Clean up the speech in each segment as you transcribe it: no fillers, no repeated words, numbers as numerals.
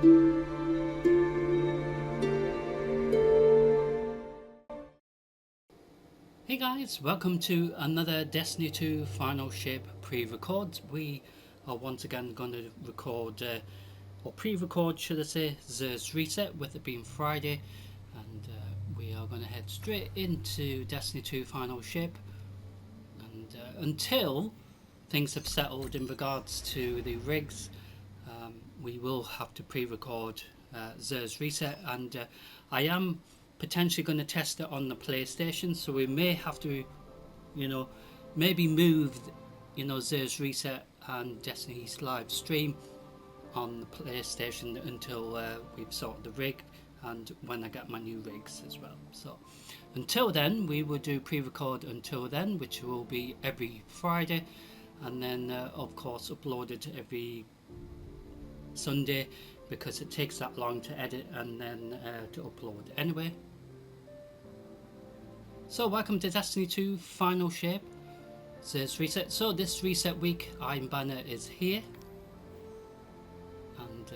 Hey guys, welcome to another Destiny 2 Final Shape pre-record. We are once again going to record, or pre-record should I say, Xur's Reset, with it being Friday, and we are going to head straight into Destiny 2 Final Shape, and until things have settled in regards to the rigs, we will have to pre-record Xur's Reset, and I am potentially going to test it on the PlayStation, so we may have to, maybe move, Xur's Reset and Destiny's live stream on the PlayStation until we've sorted the rig and when I get my new rigs as well. So until then, we will do pre-record until then, which will be every Friday, and then of course uploaded every Sunday, because it takes that long to edit and then to upload anyway. So welcome to Destiny 2 Final Shape, Xur's Reset. So this reset week, Iron Banner is here, and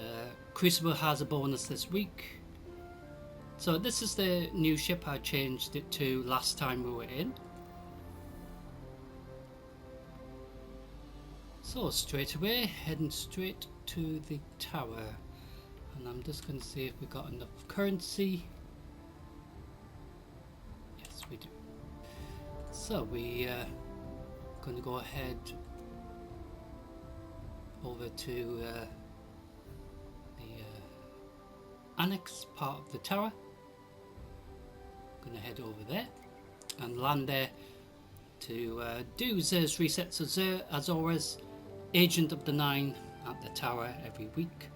Crucible has a bonus this week. So this is the new ship I changed it to last time we were in. So straight away, heading straight to the tower, and I'm just going to see if we got enough currency. Yes, we do. So we going to go ahead over to the annex part of the tower. Going to head over there and land there to do Xur's Reset. So Xur, as always, Agent of the Nine at the tower every week.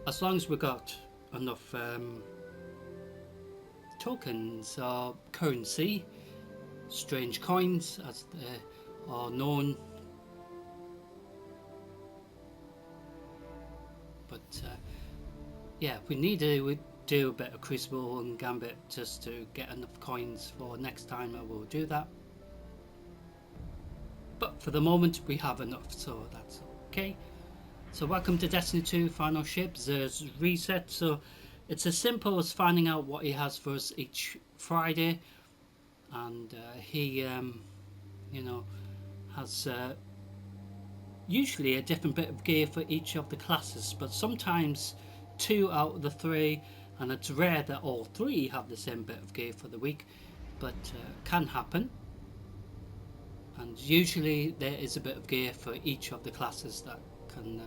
As long as we've got enough tokens or currency, strange coins as they are known, but yeah, we need to do a bit of Crucible and Gambit just to get enough coins for next time. I will do that, but for the moment we have enough, so that's okay. So welcome to Destiny 2 Final Shape, Xur's Reset. So it's as simple as finding out what he has for us each Friday, and he has usually a different bit of gear for each of the classes, but sometimes 2 out of the 3, and it's rare that all 3 have the same bit of gear for the week, but can happen. And usually there is a bit of gear for each of the classes that can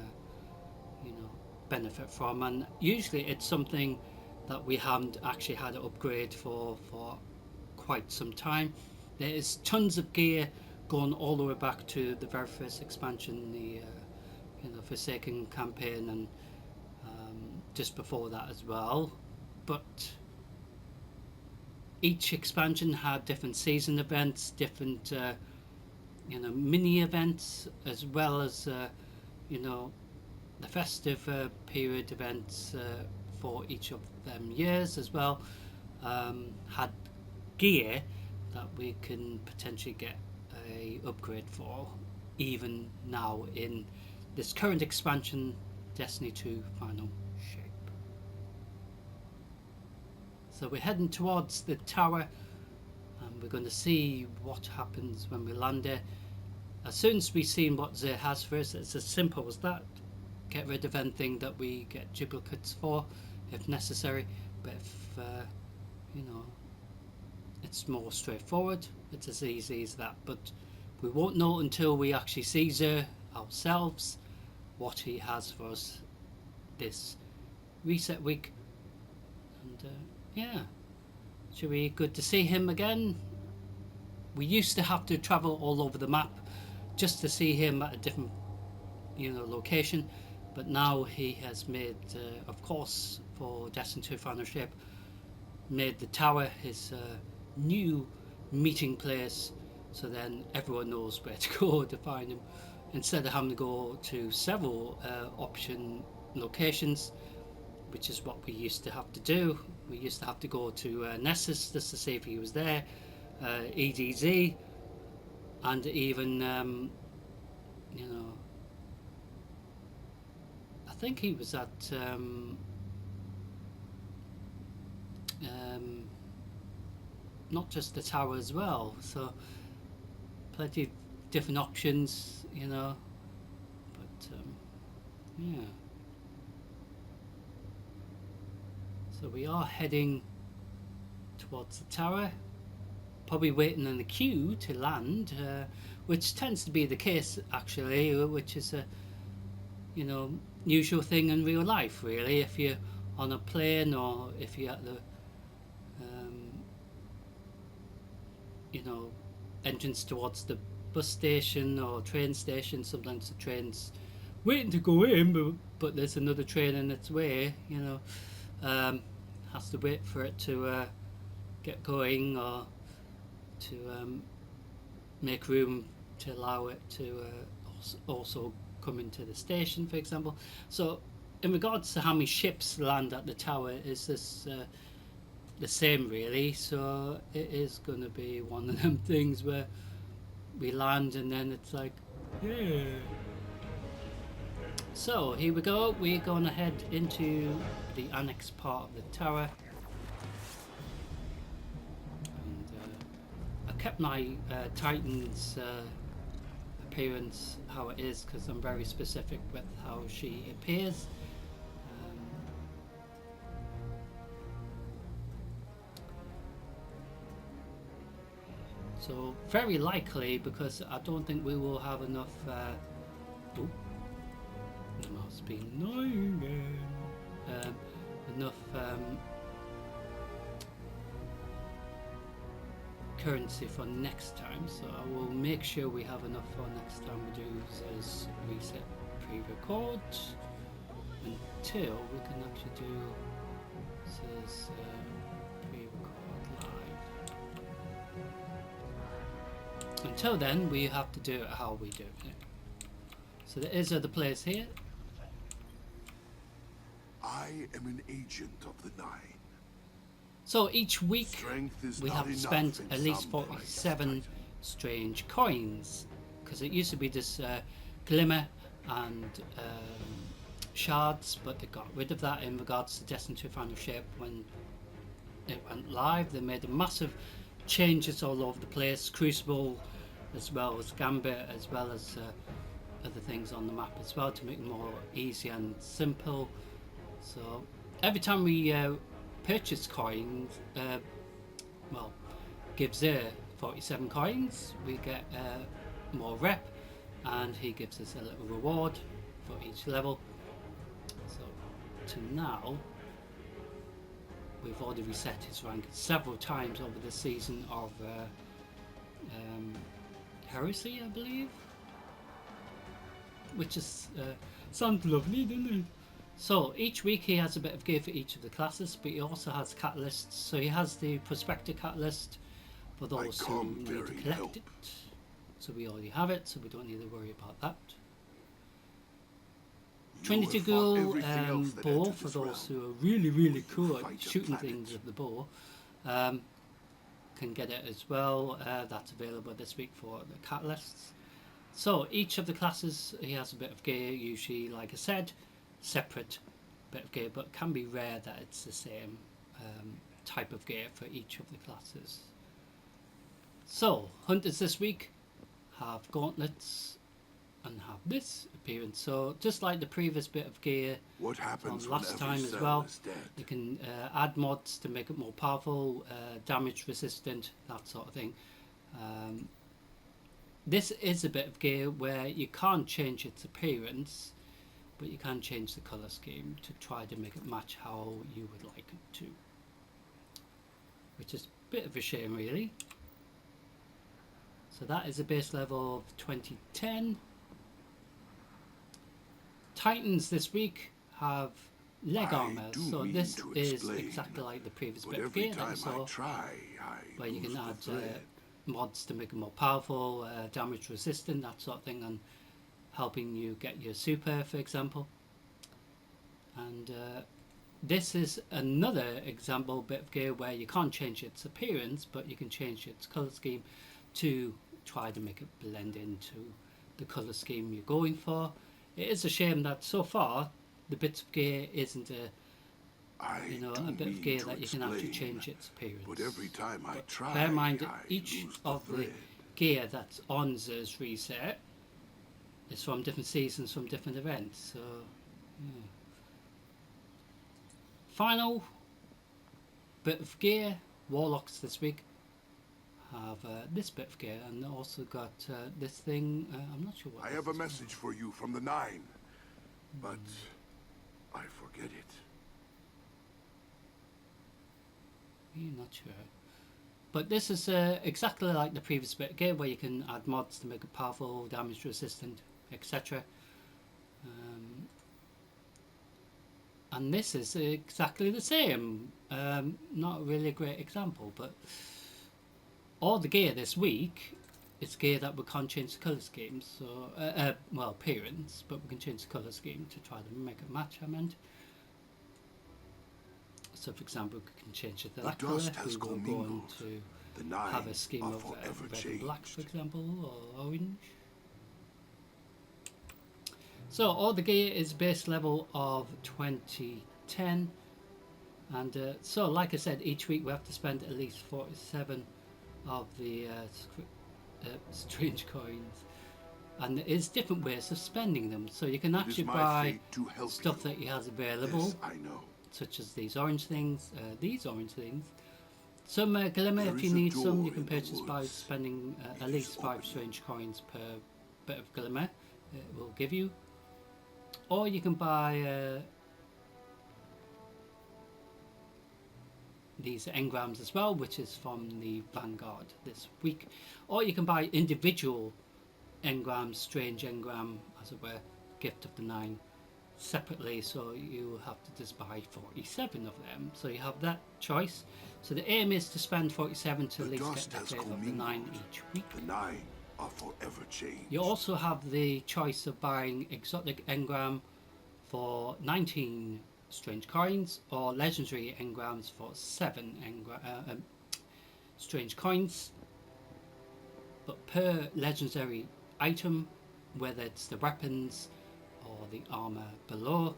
benefit from, and usually it's something that we haven't actually had an upgrade for quite some time. There is tons of gear going all the way back to the very first expansion, the Forsaken campaign, and just before that as well, but each expansion had different season events, different mini events, as well as the festive period events for each of them years as well, had gear that we can potentially get a upgrade for, even now in this current expansion, Destiny 2 Final Shape. So we're heading towards the tower, and we're going to see what happens when we land there. As soon as we've seen what Xur has for us, it's as simple as that. Get rid of anything that we get duplicates for if necessary, but if it's more straightforward, it's as easy as that. But we won't know until we actually see Xur ourselves what he has for us this reset week. And yeah, should be good to see him again. We used to have to travel all over the map just to see him at a different location, but now he has made, of course, for Destiny 2 Final Shape, made the tower his new meeting place, so then everyone knows where to go to find him, instead of having to go to several option locations, which is what we used to have to do. We used to have to go to Nessus just to see if he was there, EDZ, and even I think he was at not just the tower as well, so plenty of different options, you know. But yeah, so we are heading towards the tower, probably waiting in the queue to land, which tends to be the case actually, which is a usual thing in real life really. If you're on a plane or if you're at the entrance towards the bus station or train station, sometimes the train's waiting to go in, but there's another train in its way, has to wait for it to get going, or to make room to allow it to also come into the station, for example. So in regards to how many ships land at the tower, is this the same really? So it is going to be one of them things where we land and then it's like, yeah. So here we go, we're going to head into the annex part of the tower. I kept my Titan's appearance how it is because I'm very specific with how she appears. So very likely, because I don't think we will have enough it must be annoying again. Enough currency for next time, so I will make sure we have enough for next time we do this reset pre-record until we can actually do this pre-record live. Until then, we have to do it how we do it. So there is other players here. I am an agent of the Nine. So each week we have spent at least 47 strange coins, because it used to be this glimmer and shards, but they got rid of that in regards to Destiny 2 Final Shape when it went live. They made massive changes all over the place, Crucible as well as Gambit, as well as other things on the map as well, to make it more easy and simple. So every time we purchase coins, gives her 47 coins, we get more rep, and he gives us a little reward for each level. So to now, we've already reset his rank several times over the season of Heresy, I believe, which is sounds lovely, doesn't it? So each week he has a bit of gear for each of the classes, but he also has catalysts. So he has the Prospector catalyst for those who need to collect it. So we already have it, so we don't need to worry about that. Trinity Ghoul bow for those who are really cool at shooting things with the bow. Can get it as well. That's available this week for the catalysts. So each of the classes, he has a bit of gear, usually, like I said, separate bit of gear, but it can be rare that it's the same type of gear for each of the classes. So hunters this week have gauntlets and have this appearance. So just like the previous bit of gear from last time as well, you can add mods to make it more powerful, damage resistant, that sort of thing. This is a bit of gear where you can't change its appearance, but you can change the colour scheme to try to make it match how you would like it to, which is a bit of a shame really. So that is a base level of 2010. Titans this week have leg armor, so this is exactly like the previous bit of gear that you saw, where you can add mods to make it more powerful, damage resistant, that sort of thing, and helping you get your super, for example. And this is another example bit of gear where you can't change its appearance, but you can change its color scheme to try to make it blend into the color scheme you're going for. It is a shame that so far the bits of gear isn't a I do a bit of mean gear to that you can actually explain, change its appearance. but every time I But try, bear in mind that I each lose the of the thread. gear that's on this reset is from different seasons, from different events. So, yeah. Final bit of gear, Warlocks this week have this bit of gear, and also got this thing. I'm not sure what I this have a is message for you from the Nine, but I forget it. I'm not sure. But this is exactly like the previous bit of gear, where you can add mods to make it powerful, damage resistant, etc. And this is exactly the same. Not really a great example, but all the gear this week is gear that we can't change the colour scheme. So, well, appearance, but we can change the colour scheme to try to make it match. I meant. So, for example, we can change it to that colour. dust has We will go on commingled. to The Nine have a scheme are of forever red and black, for changed. example, or orange. So all the gear is base level of 2010, and so like I said, each week we have to spend at least 47 of the strange coins, and there is different ways of spending them. So you can It is actually my buy fate to help stuff you. that he has available, This I know. such as these orange things, some glimmer. There If you is a need some, door you can in the purchase by woods. spending at It is least 5 opening. strange coins per bit of glimmer it will give you. Or you can buy these engrams as well, which is from the Vanguard this week. Or you can buy individual engrams, strange engram, as it were, Gift of the Nine, separately. So you have to just buy 47 of them. So you have that choice. So the aim is to spend 47 to The at least dust get has the Flavor of the Nine commingled. each week. The Nine are forever changed. You also have the choice of buying exotic engram for 19 strange coins, or legendary engrams for 7 strange coins. But per legendary item, whether it's the weapons or the armor below,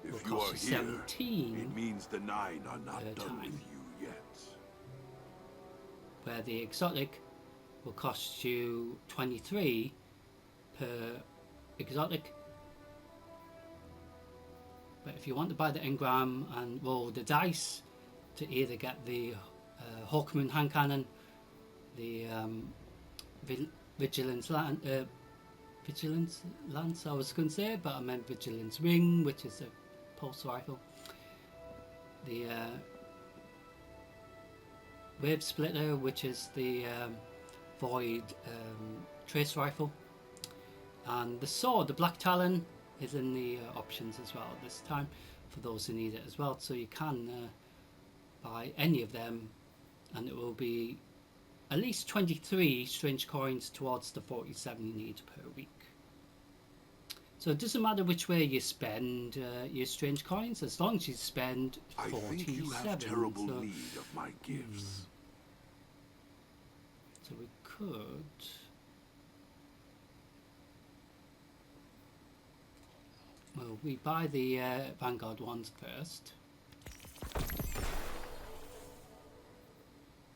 will If you are cost you here, 17, it means the Nine are not per done time. with you yet. where the exotic will cost you 23 per exotic. But if you want to buy the engram and roll the dice to either get the Hawkmoon hand cannon, the Vigilance Lance, I was going to say, but I meant Vigilance Ring, which is a pulse rifle, the Wave Splitter, which is the Void Trace Rifle, and the sword, the Black Talon, is in the options as well this time for those who need it as well. So you can buy any of them, and it will be at least 23 strange coins towards the 47 you need per week. So it doesn't matter which way you spend your strange coins, as long as you spend 47. I think you have terrible need of my gifts. So we could... Well, we buy the Vanguard ones first.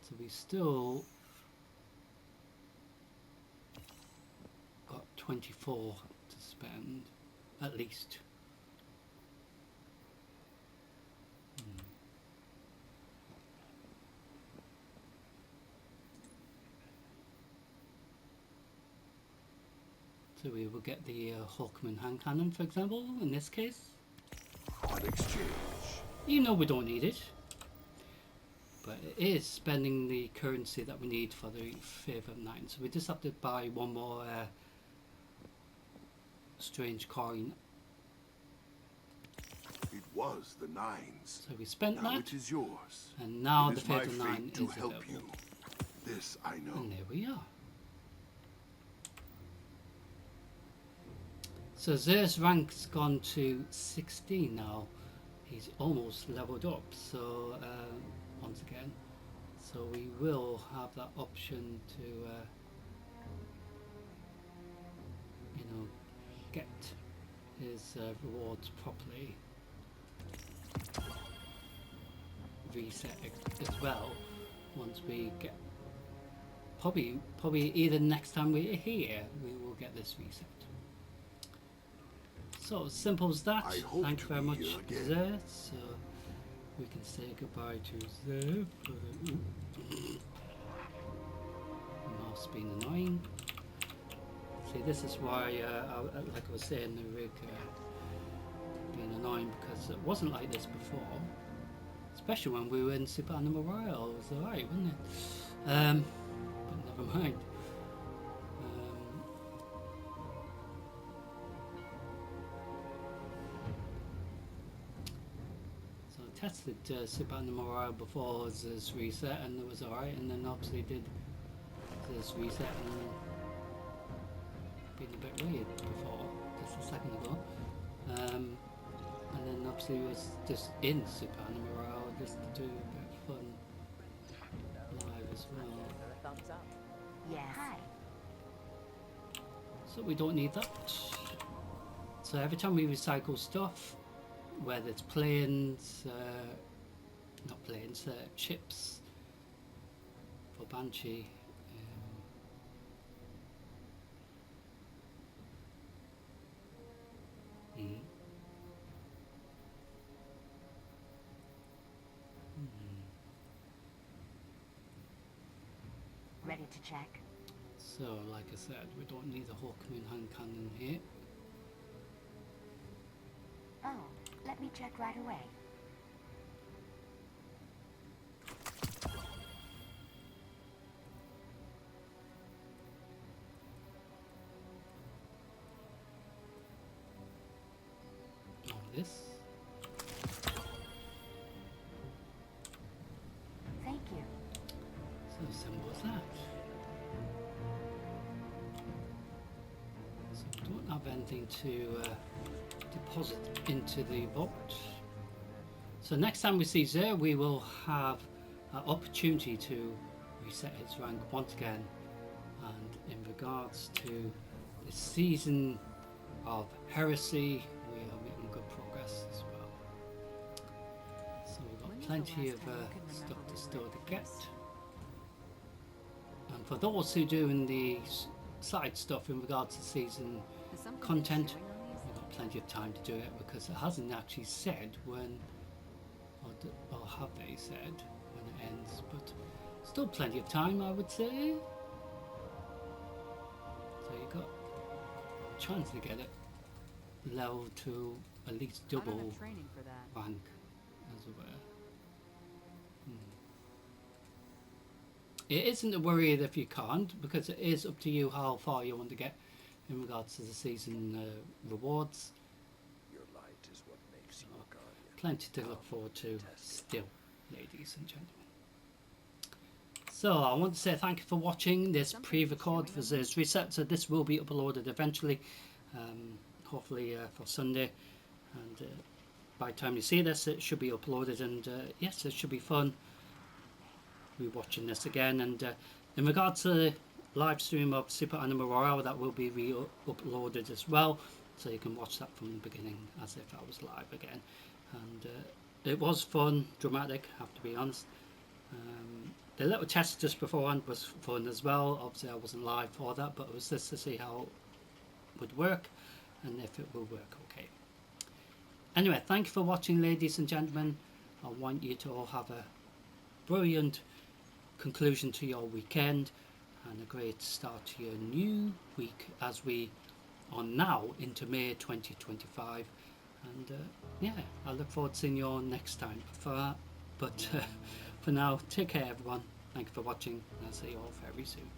So we still got 24 to spend, at least. So we will get the Hawkmoon hand cannon, for example, in this case. On exchange, Even though we don't need it. But it is spending the currency that we need for the Favour of Nine. So we just have to buy one more strange coin. it was the Nine's. So we spent Now that, it is yours. and now It the is my Favour of Nine fate to is help available. you. This I know. And there we are. So Zer's rank's gone to 16 now. He's almost leveled up. So once again, so we will have that option to, get his rewards properly. Reset as well once we get probably either next time we're here we will get this reset. So simple as that. Thank you very much, Zer. So we can say goodbye to Zer. Mouse being annoying. See, this is why like I was saying, the rig being annoying, because it wasn't like this before. Especially when we were in Super Animal Royale, it was alright, wasn't it? But never mind. So I tested Super Animal Royale before this reset, and it was alright, and then obviously did this reset and been a bit weird before, just a second ago. And then obviously it was just in Super Animal Royale just to do a bit of fun live as well. Thumbs up. Yes. Hi. So we don't need that. So every time we recycle stuff, whether it's planes, not planes, ships for Banshee, Ready to check. so like I said, we don't need the Hawkmoon hand cannon here. Oh, let me check right away. This. Thank you. So simple as that. So we don't have anything to deposit into the vault. So next time we see Zer, we will have an opportunity to reset his rank once again. And in regards to the season of Heresy, we are making good progress as well. So we've got plenty of stuff to still to get. And for those who do in the side stuff in regards to season content, we've got plenty of time to do it, because it hasn't actually said when, or have they said when it ends, but still plenty of time, I would say. So you've got a chance to get it level to at least double rank, as it were. It isn't a worry if you can't, because it is up to you how far you want to get in regards to the season rewards. Your light is what makes you a guardian. Plenty to look forward to still, ladies and gentlemen. So I want to say thank you for watching this pre-record for this reset. So this will be uploaded eventually, hopefully for Sunday, and by the time you see this it should be uploaded, and yes, it should be fun rewatching this again. And in regards to the live stream of Super Animal Royale, that will be re-uploaded as well, so you can watch that from the beginning as if I was live again. And it was fun, dramatic, I have to be honest. The little test just beforehand was fun as well. Obviously I wasn't live for that, but it was just to see how it would work and if it will work okay. Anyway, thank you for watching, ladies and gentlemen. I want you to all have a brilliant conclusion to your weekend and a great start to your new week, as we are now into May 2025. And yeah, I look forward to seeing you all next time for that. But for now, take care everyone. Thank you for watching, and I'll see you all very soon.